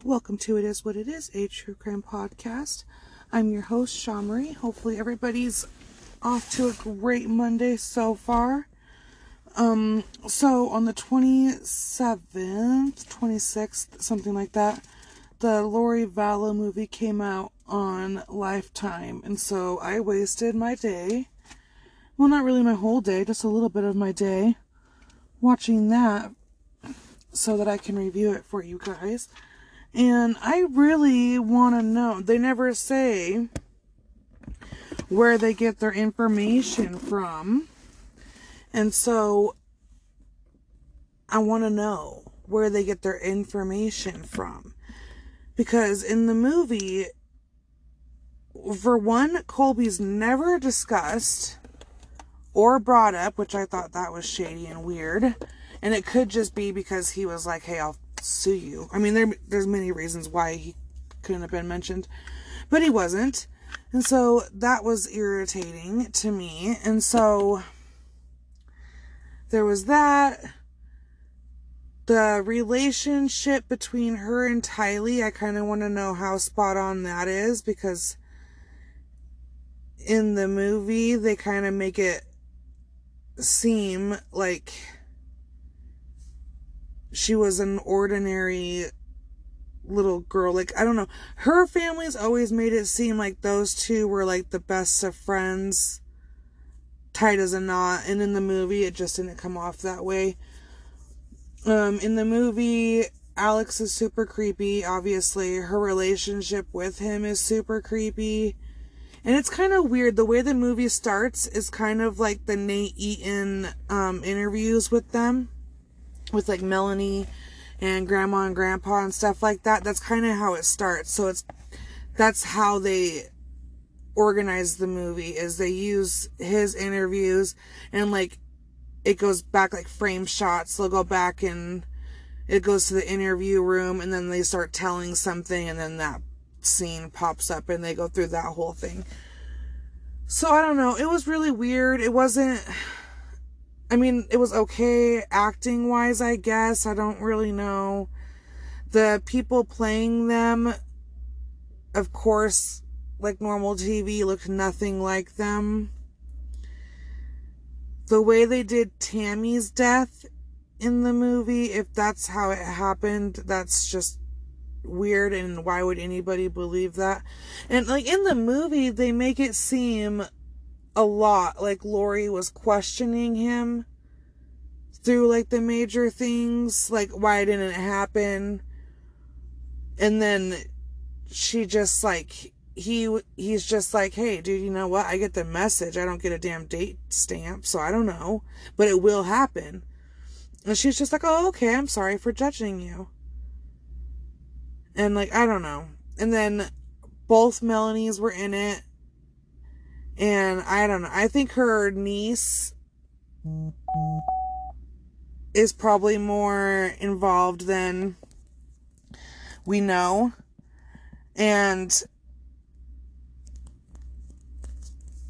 Welcome to It Is What It Is, a true crime podcast. I'm your host, Shamari. Hopefully everybody's off to a great Monday so far. So on the 27th, 26th, something like that, the Lori Vallow movie came out on Lifetime. And so I wasted my day, well, not really my whole day, just a little bit of my day, watching that so that I can review it for you guys. And I really want to know, they never say where they get their information from. And so I want to know where they get their information from. Because in the movie, for one, Colby's never discussed or brought up, which I thought that was shady and weird. And it could just be because he was like, hey, I'll sue you. I mean, there's many reasons why he couldn't have been mentioned, but he wasn't. And so that was irritating to me. And so there was that. The relationship between her and Tylee, I kind of want to know how spot on that is, because in the movie, they kind of make it seem like she was an ordinary little girl. Like, I don't know. Her family's always made it seem like those two were like the best of friends, tight as a knot. And in the movie, it just didn't come off that way. In the movie, Alex is super creepy. Obviously, her relationship with him is super creepy. And it's kind of weird. The way the movie starts is kind of like the Nate Eaton interviews with them. With like Melanie and Grandma and Grandpa and stuff like that. That's kind of how it starts. So that's how they organize the movie, is they use his interviews and like it goes back like frame shots. They'll go back and it goes to the interview room and then they start telling something and then that scene pops up and they go through that whole thing. So I don't know. It was really weird. It wasn't, I mean, it was okay acting wise, I guess. I don't really know. The people playing them, of course, like normal TV, looked nothing like them. The way they did Tammy's death in the movie, if that's how it happened, that's just weird, and why would anybody believe that? And like in the movie, they make it seem a lot like Lori was questioning him through like the major things, like why didn't it happen? And then she just like, he's just like, hey dude, you know what? I get the message. I don't get a damn date stamp, so I don't know, but it will happen. And she's just like, oh, okay, I'm sorry for judging you. And like, I don't know. And then both Melanies were in it. And I don't know. I think her niece is probably more involved than we know. And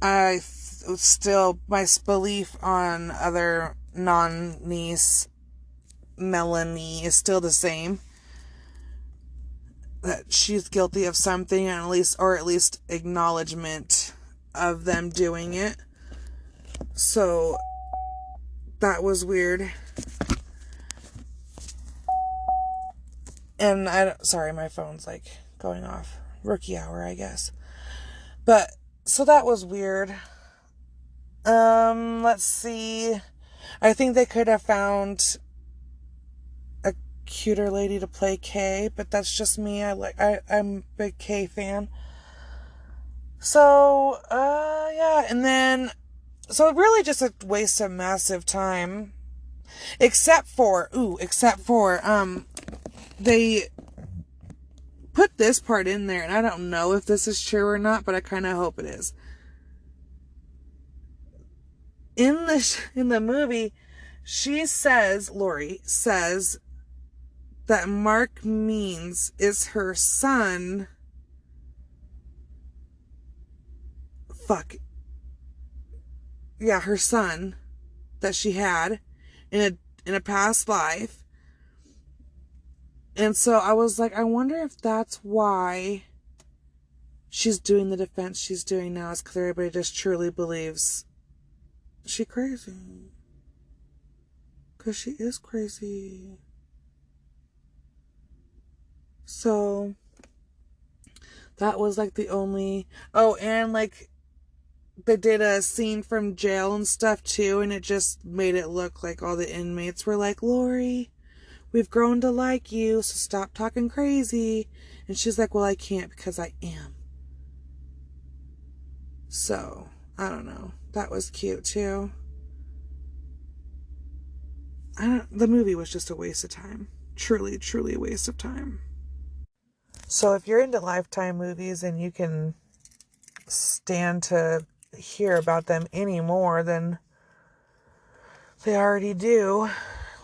still, my belief on other non-niece Melanie is still the same. That she's guilty of something, and at least acknowledgement of them doing it. So that was weird. And sorry, my phone's like going off. Rookie hour, I guess. But so that was weird. Let's see. I think they could have found a cuter lady to play Kay, but that's just me. I'm a big Kay fan. So, yeah, and then, so really just a waste of massive time, except for, they put this part in there, and I don't know if this is true or not, but I kind of hope it is. In the movie, Lori says that Mark Means is her son. Yeah, her son that she had in a past life. And so I was like, I wonder if that's why she's doing the defense she's doing now, is because everybody just truly believes she crazy. Because she is crazy. So that was like the only... Oh, and like they did a scene from jail and stuff too, and it just made it look like all the inmates were like, Lori, we've grown to like you, so stop talking crazy. And she's like, well, I can't because I am. So, I don't know. That was cute too. The movie was just a waste of time. Truly, truly a waste of time. So if you're into Lifetime movies and you can stand to hear about them any more than they already do,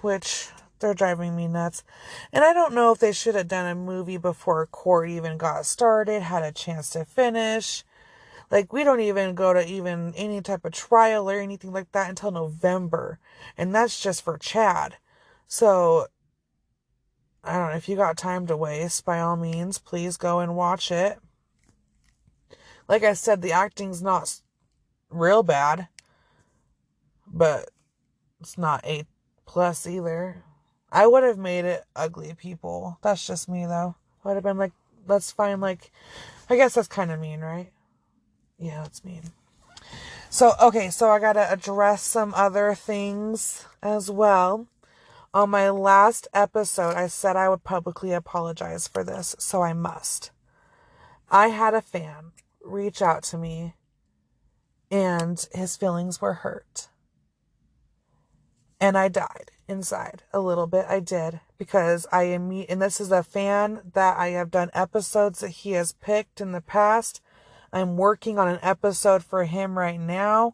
which they're driving me nuts. And I don't know if they should have done a movie before court even got started, had a chance to finish. Like, we don't even go to even any type of trial or anything like that until November. And that's just for Chad. So, I don't know, if you got time to waste, by all means, please go and watch it. Like I said, the acting's not real bad, but it's not A+ either. I would have made it ugly, people. That's just me, though. I would have been like, let's find, like... I guess that's kind of mean, right? Yeah, that's mean. So, okay, so I gotta address some other things as well. On my last episode, I said I would publicly apologize for this, so I must. I had a fan reach out to me, and his feelings were hurt. And I died inside a little bit. I did, because and this is a fan that I have done episodes that he has picked in the past. I'm working on an episode for him right now,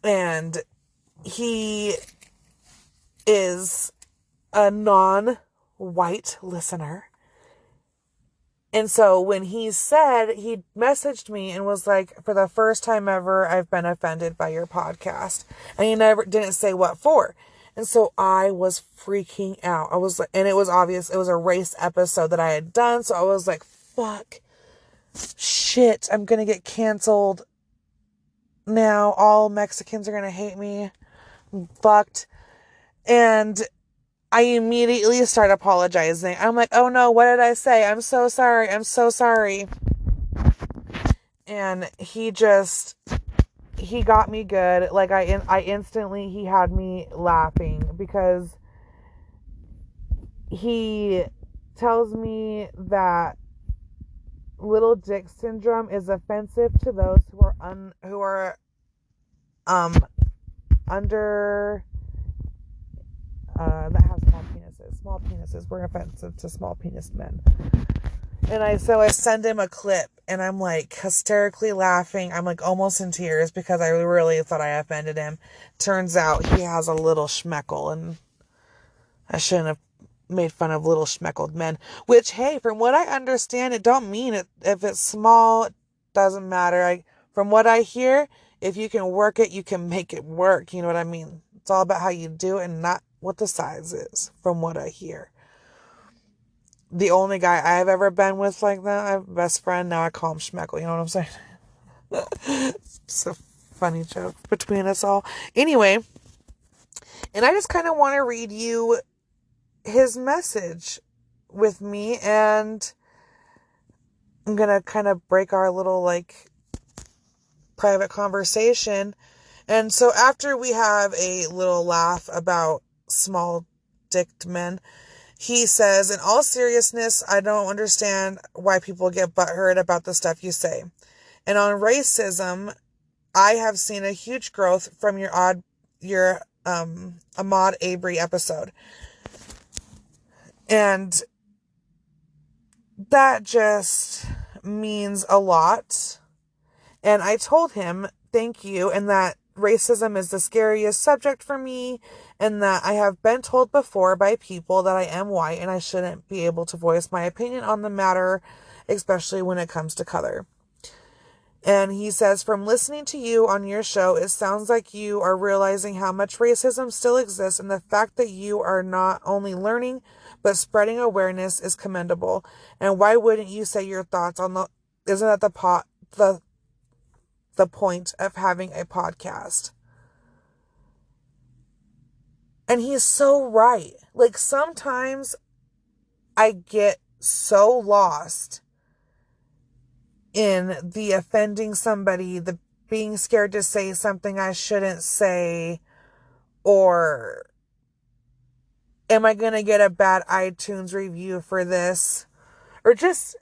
and he is a non-white listener. And so when he messaged me and was like, for the first time ever, I've been offended by your podcast. And he didn't say what for. And so I was freaking out. I was like, and it was obvious, it was a race episode that I had done. So I was like, fuck, shit, I'm going to get canceled now. All Mexicans are going to hate me. I'm fucked. And I immediately start apologizing. I'm like, oh no, what did I say? I'm so sorry. I'm so sorry. And he got me good. Like, he had me laughing, because he tells me that little dick syndrome is offensive to those who are under that have small penises. Small penises were offensive to small penis men. And so I send him a clip, and I'm like hysterically laughing. I'm like almost in tears because I really thought I offended him. Turns out he has a little schmeckle, and I shouldn't have made fun of little schmeckled men. Which, hey, from what I understand, it don't mean it. If it's small, it doesn't matter. From what I hear, if you can work it, you can make it work. You know what I mean? It's all about how you do it and not what the size is, from what I hear. The only guy I've ever been with like that, I have a best friend, now I call him Schmeckle, you know what I'm saying? It's a funny joke between us all. Anyway, and I just kind of want to read you his message with me, and I'm going to kind of break our little, like, private conversation. And so after we have a little laugh about small-dicked men, he says, in all seriousness, I don't understand why people get butthurt about the stuff you say. And on racism, I have seen a huge growth from your Ahmaud Arbery episode. And that just means a lot. And I told him, thank you, and that racism is the scariest subject for me, and that I have been told before by people that I am white and I shouldn't be able to voice my opinion on the matter, especially when it comes to color. And he says, from listening to you on your show, it sounds like you are realizing how much racism still exists, and the fact that you are not only learning, but spreading awareness is commendable. And why wouldn't you say your thoughts on isn't that the point of having a podcast? And he's so right. Like, sometimes I get so lost in the offending somebody, the being scared to say something I shouldn't say, or am I going to get a bad iTunes review for this? Or just,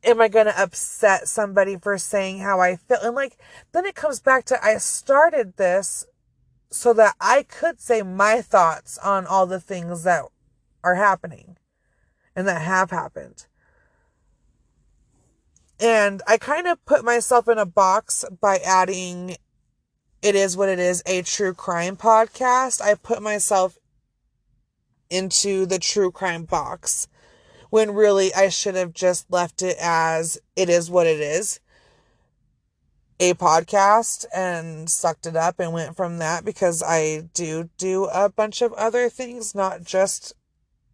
am I going to upset somebody for saying how I feel? And like, then it comes back to, I started this so that I could say my thoughts on all the things that are happening and that have happened. And I kind of put myself in a box by adding It Is What It Is, a true crime podcast. I put myself into the true crime box when really I should have just left it as It Is What It Is, a podcast, and sucked it up and went from that, because I do a bunch of other things, not just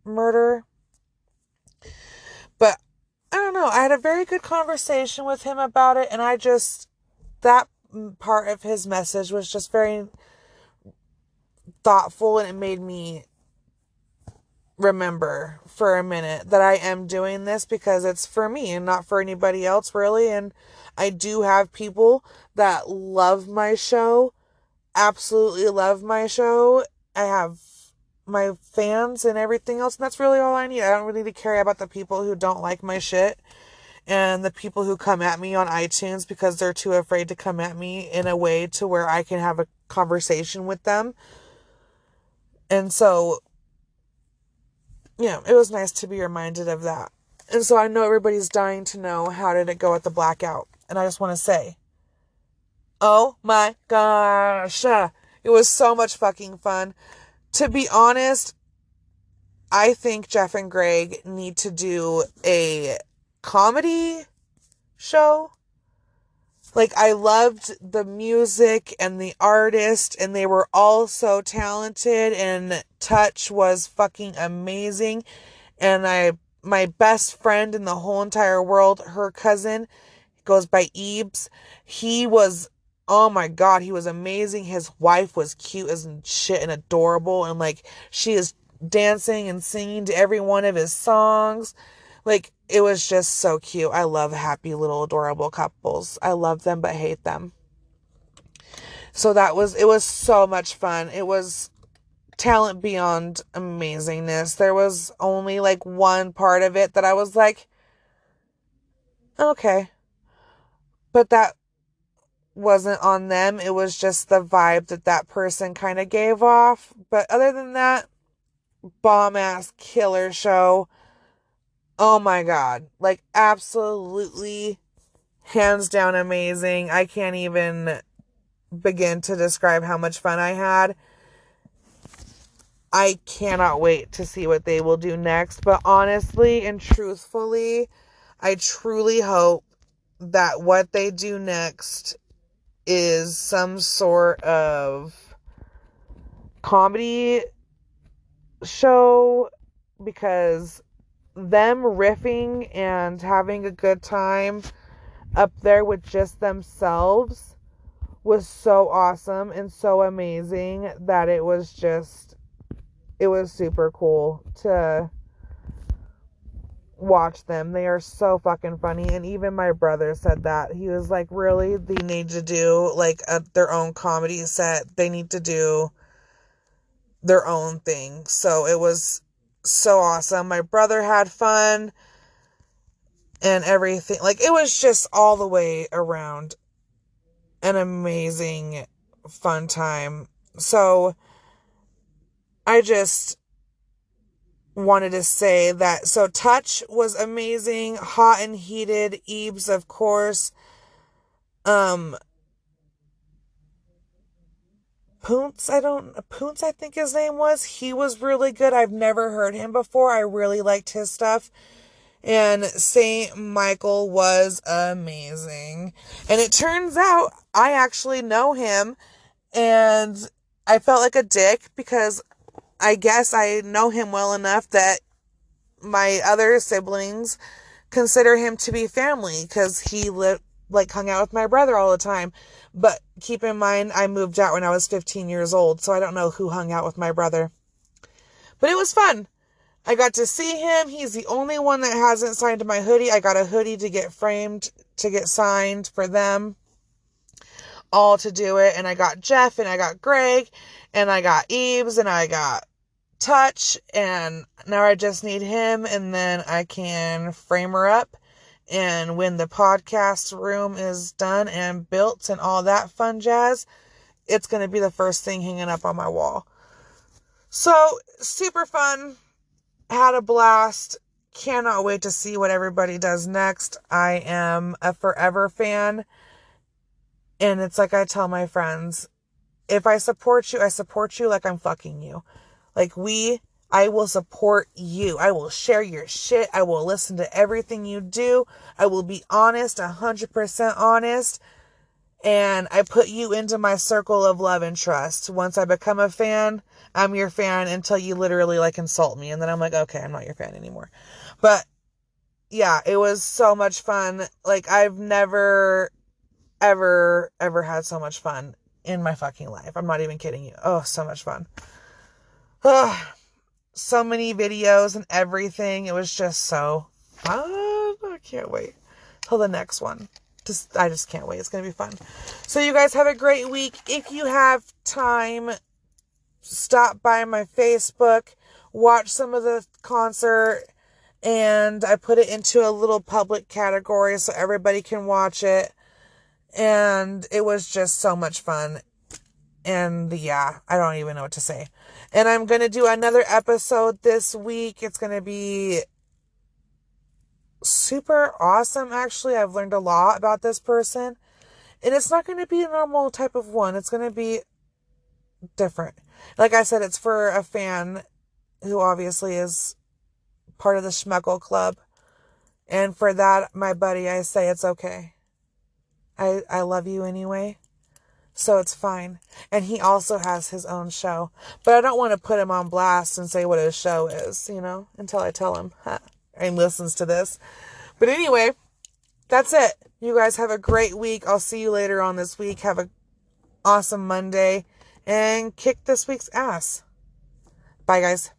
murder. But I don't know. I had a very good conversation with him about it, and that part of his message was just very thoughtful, and it made me remember for a minute that I am doing this because it's for me and not for anybody else, really. And I do have people that love my show, absolutely love my show. I have my fans and everything else, and that's really all I need. I don't really need to care about the people who don't like my shit and the people who come at me on iTunes because they're too afraid to come at me in a way to where I can have a conversation with them. And so, yeah, it was nice to be reminded of that. And so I know everybody's dying to know, how did it go at the Blackout? And I just want to say, oh my gosh, it was so much fucking fun. To be honest, I think Jeff and Greg need to do a comedy show. Like, I loved the music and the artist, and they were all so talented, and Touch was fucking amazing. And my best friend in the whole entire world, her cousin, goes by Ebes. He was, oh my God, he was amazing. His wife was cute as shit and adorable. And like, she is dancing and singing to every one of his songs. Like, it was just so cute. I love happy little adorable couples. I love them but hate them. So it was so much fun. It was talent beyond amazingness. There was only like one part of it that I was like, okay. But that wasn't on them. It was just the vibe that person kind of gave off. But other than that, bomb-ass killer show. Oh my God. Like, absolutely, hands down amazing. I can't even begin to describe how much fun I had. I cannot wait to see what they will do next. But honestly and truthfully, I truly hope that what they do next is some sort of comedy show, because them riffing and having a good time up there with just themselves was so awesome and so amazing that it was super cool to watch them. They are so fucking funny. And even my brother said that. He was like, really? They need to do like their own comedy set. They need to do their own thing. So it was so awesome. My brother had fun and everything. Like, it was just all the way around an amazing fun time. So I just wanted to say that. So Touch was amazing, hot and heated. Ebes, of course. Poonce, I think his name was. He was really good. I've never heard him before. I really liked his stuff. And St. Michael was amazing. And it turns out I actually know him, and I felt like a dick because I guess I know him well enough that my other siblings consider him to be family because he hung out with my brother all the time. But keep in mind, I moved out when I was 15 years old, so I don't know who hung out with my brother. But it was fun. I got to see him. He's the only one that hasn't signed my hoodie. I got a hoodie to get framed, to get signed for them all to do it. And I got Jeff, and I got Greg, and I got Eves, and I got Touch, and now I just need him, and then I can frame her up. And when the podcast room is done and built and all that fun jazz, it's going to be the first thing hanging up on my wall. So, super fun. Had a blast. Cannot wait to see what everybody does next. I am a forever fan. And it's like I tell my friends, if I support you, I support you like I'm fucking you. I will support you. I will share your shit. I will listen to everything you do. I will be honest, 100% honest. And I put you into my circle of love and trust. Once I become a fan, I'm your fan until you literally insult me. And then I'm like, okay, I'm not your fan anymore. But yeah, it was so much fun. I've never, ever, ever had so much fun in my fucking life. I'm not even kidding you. Oh, so much fun. So many videos and everything. It was just so fun. I can't wait till the next one. I just can't wait. It's going to be fun. So you guys have a great week. If you have time, stop by my Facebook, watch some of the concert, and I put it into a little public category so everybody can watch it. And it was just so much fun. And yeah, I don't even know what to say. And I'm going to do another episode this week. It's going to be super awesome, actually. I've learned a lot about this person. And it's not going to be a normal type of one. It's going to be different. Like I said, it's for a fan who obviously is part of the Schmeckle Club. And for that, my buddy, I say it's okay. I love you anyway. So it's fine. And he also has his own show. But I don't want to put him on blast and say what his show is, until I tell him and listens to this. But anyway, that's it. You guys have a great week. I'll see you later on this week. Have an awesome Monday and kick this week's ass. Bye, guys.